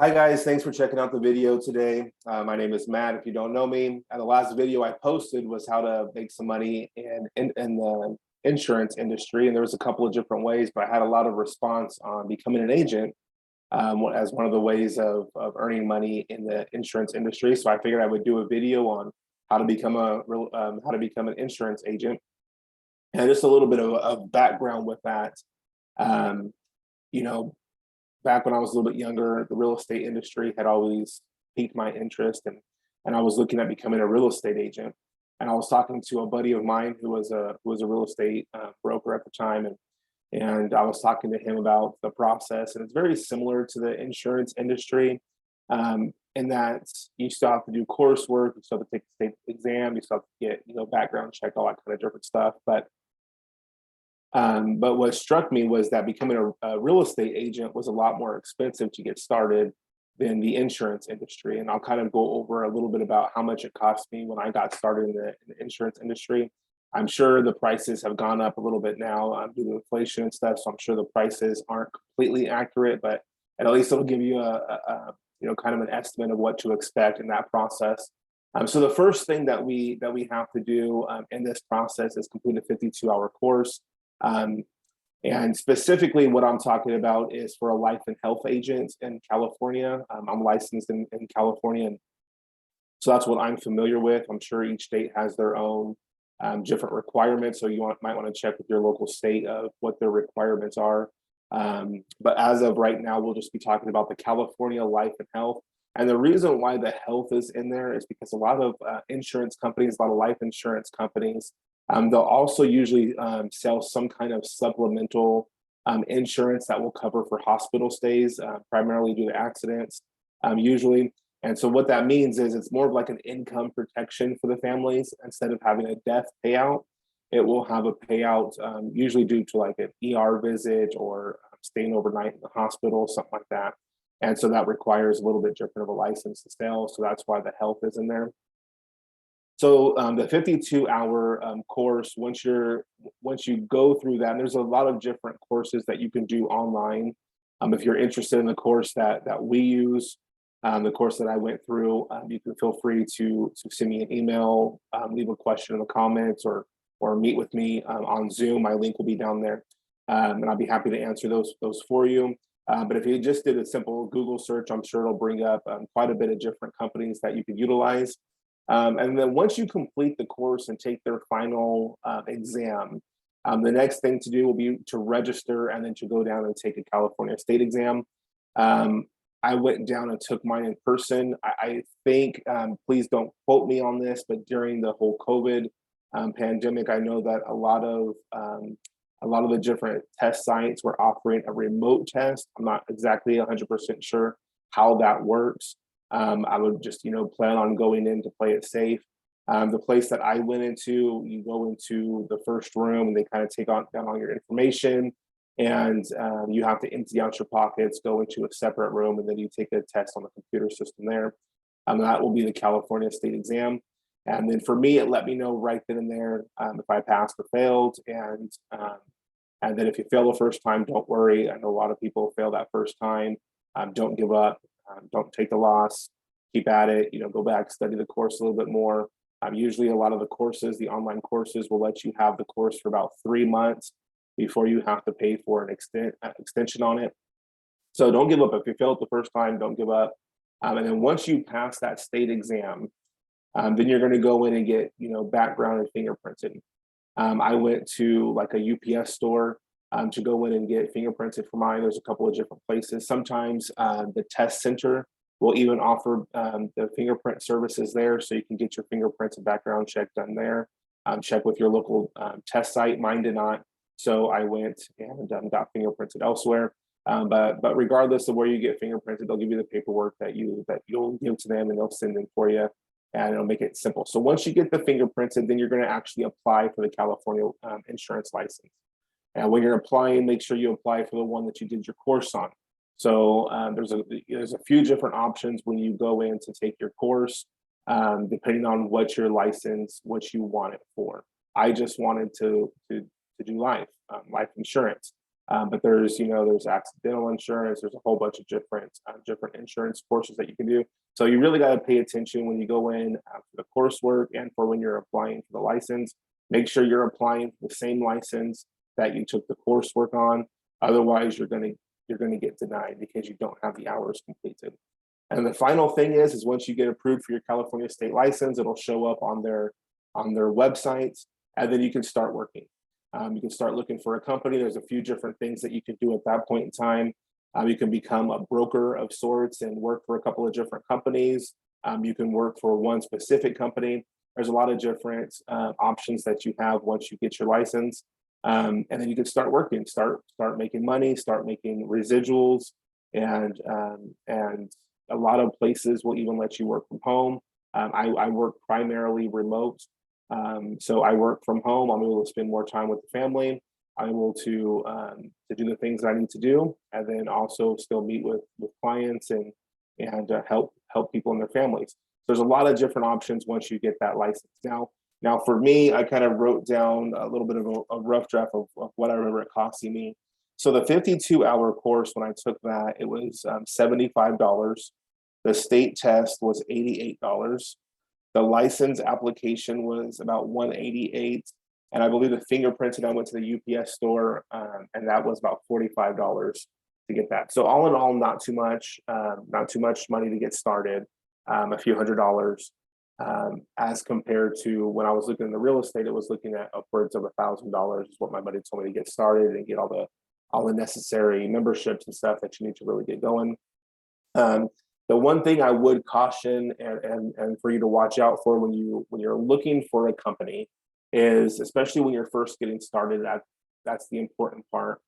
Hi guys, thanks for checking out the video today. My name is Matt. If you don't know me, the last video I posted was how to make some money in the insurance industry, and there was a couple of different ways, but I had a lot of response on becoming an agent as one of the ways of earning money in the insurance industry. So I figured I would do a video on how to become how to become an insurance agent, and just a little bit of background with that. Um, you know, Back when I was a little bit younger, the real estate industry had always piqued my interest, and I was looking at becoming a real estate agent. And I was talking to a buddy of mine who was a real estate broker at the time, and I was talking to him about the process. And it's very similar to the insurance industry, in that you still have to do coursework, you still have to take the state exam, you still have to get background check, all that kind of different stuff. But what struck me was that becoming a real estate agent was a lot more expensive to get started than the insurance industry. And I'll kind of go over a little bit about how much it cost me when I got started in the insurance industry. I'm sure the prices have gone up a little bit now due to inflation and stuff. So I'm sure the prices aren't completely accurate, but at least it'll give you a kind of an estimate of what to expect in that process. So the first thing that we have to do in this process is complete a 52-hour course. Um, and specifically, what I'm talking about is for a life and health agent in California. I'm licensed in California, and so that's what I'm familiar with. I'm sure each state has their own different requirements, so might want to check with your local state of what their requirements are. But as of right now, we'll just be talking about the California life and health. And the reason why the health is in there is because a lot of insurance companies, a lot of life insurance companies, they'll also usually sell some kind of supplemental insurance that will cover for hospital stays, primarily due to accidents, usually. And so what that means is it's more of like an income protection for the families. Instead of having a death payout, it will have a payout usually due to like an ER visit or staying overnight in the hospital, something like that. And so that requires a little bit different of a license to sell. So that's why the health is in there. So the 52-hour course, once you go through that, and there's a lot of different courses that you can do online. If you're interested in the course that we use, the course that I went through, you can feel free to send me an email, leave a question in the comments, or meet with me on Zoom. My link will be down there, and I'll be happy to answer those for you. But if you just did a simple Google search, I'm sure it'll bring up quite a bit of different companies that you could utilize. And then once you complete the course and take their final exam, the next thing to do will be to register and then to go down and take a California state exam. I went down and took mine in person. I think, please don't quote me on this, but during the whole COVID pandemic, I know that a lot of the different test sites were offering a remote test. I'm not exactly 100% sure how that works. I would just, plan on going in to play it safe. The place that I went into, you go into the first room and they kind of take down all your information, and you have to empty out your pockets, go into a separate room, and then you take a test on the computer system there. That will be the California state exam. And then for me, it let me know right then and there if I passed or failed. And then if you fail the first time, don't worry. I know a lot of people fail that first time. Don't give up. Don't take the loss. Keep at it. Go back, study the course a little bit more. Usually, a lot of the courses, the online courses, will let you have the course for about 3 months before you have to pay for an extension on it. So don't give up. If you fail it the first time, don't give up. And then once you pass that state exam, then you're going to go in and get background and fingerprinted. I went to like a UPS store to go in and get fingerprinted for mine. There's a couple of different places. Sometimes the test center will even offer the fingerprint services there, so you can get your fingerprints and background check done there. Check with your local test site. Mine did not, so I went and got fingerprinted elsewhere. But regardless of where you get fingerprinted, they'll give you the paperwork that you'll give to them, and they'll send them for you, and it'll make it simple. So once you get the fingerprinted, then you're going to actually apply for the California insurance license. And when you're applying, make sure you apply for the one that you did your course on. So there's a few different options when you go in to take your course, depending on what your license, what you want it for. I just wanted to do life insurance. But there's accidental insurance. There's a whole bunch of different insurance courses that you can do. So you really got to pay attention when you go in for the coursework and for when you're applying for the license. Make sure you're applying for the same license that you took the coursework on. Otherwise, you're going to get denied because you don't have the hours completed. And the final thing is once you get approved for your California state license, it'll show up on their websites, and then you can start working. You can start looking for a company. There's a few different things that you can do at that point in time. You can become a broker of sorts and work for a couple of different companies. You can work for one specific company. There's a lot of different options that you have once you get your license. And then you can start working, start making money, start making residuals, and a lot of places will even let you work from home. I work primarily remote. So I work from home. I'm able to spend more time with the family. I'm able to do the things that I need to do, and then also still meet with clients and help people and their families. There's a lot of different options once you get that license. Now for me, I kind of wrote down a little bit of a rough draft of what I remember it costing me. So the 52-hour course, when I took that, it was $75. The state test was $88. The license application was about $188, and I believe the fingerprinted, I went to the UPS store, and that was about $45 to get that. So all in all, not too much money to get started, a few $100s, as compared to when I was looking in the real estate, it was looking at upwards of $1,000 is what my buddy told me to get started and get all the necessary memberships and stuff that you need to really get going. The one thing I would caution and for you to watch out for when you're looking for a company is, especially when you're first getting started, that's the important part.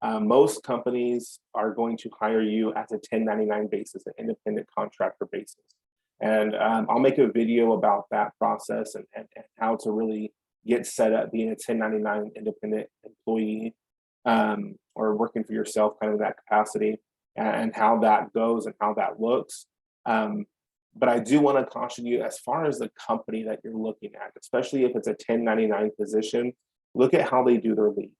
Most companies are going to hire you as a 1099 basis, an independent contractor basis. And I'll make a video about that process and how to really get set up being a 1099 independent employee, or working for yourself kind of in that capacity, and how that goes and how that looks. But I do want to caution you as far as the company that you're looking at, especially if it's a 1099 position, look at how they do their leads,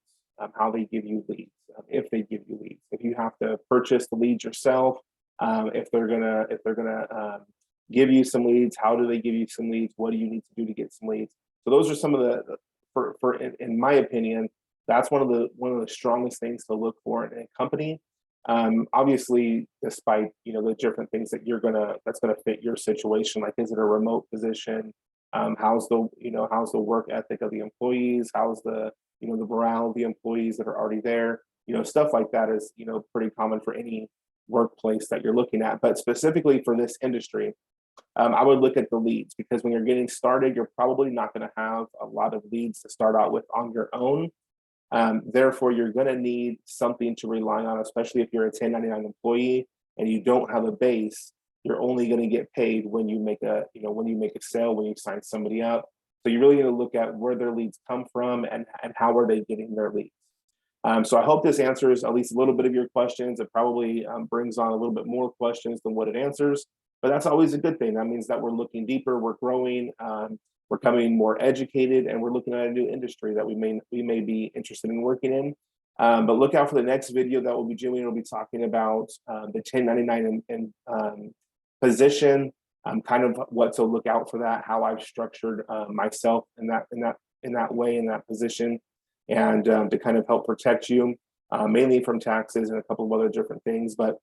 how they give you leads, if they give you leads, if you have to purchase the leads yourself, if they're gonna give you some leads, how do they give you some leads? What do you need to do to get some leads? So those are some of in my opinion, that's one of the strongest things to look for in a company. Obviously, despite the different things that's gonna fit your situation, like is it a remote position? How's the work ethic of the employees? How's the morale of the employees that are already there? Stuff like that is pretty common for any workplace that you're looking at. But specifically for this industry, I would look at the leads, because when you're getting started, you're probably not going to have a lot of leads to start out with on your own. Therefore, you're going to need something to rely on, especially if you're a 1099 employee and you don't have a base. You're only going to get paid when you make a sale, when you sign somebody up. So you really need to look at where their leads come from and how are they getting their leads. So I hope this answers at least a little bit of your questions. It probably brings on a little bit more questions than what it answers, but that's always a good thing. That means that we're looking deeper, we're growing, we're becoming more educated, and we're looking at a new industry that we may be interested in working in. But look out for the next video that we'll be doing. We'll be talking about the 1099 position, kind of what to look out for that, how I've structured myself in that way, in that position, and to kind of help protect you, mainly from taxes and a couple of other different things. But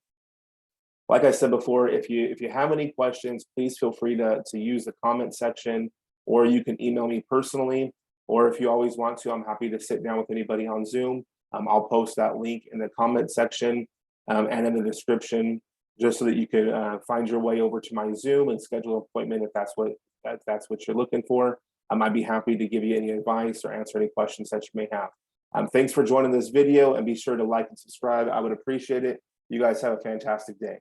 like I said before, if you have any questions, please feel free to use the comment section, or you can email me personally, or if you always want to, I'm happy to sit down with anybody on Zoom. I'll post that link in the comment section and in the description, just so that you could find your way over to my Zoom and schedule an appointment if that's what you're looking for. I'd be happy to give you any advice or answer any questions that you may have. Thanks for joining this video, and be sure to like and subscribe. I would appreciate it. You guys have a fantastic day.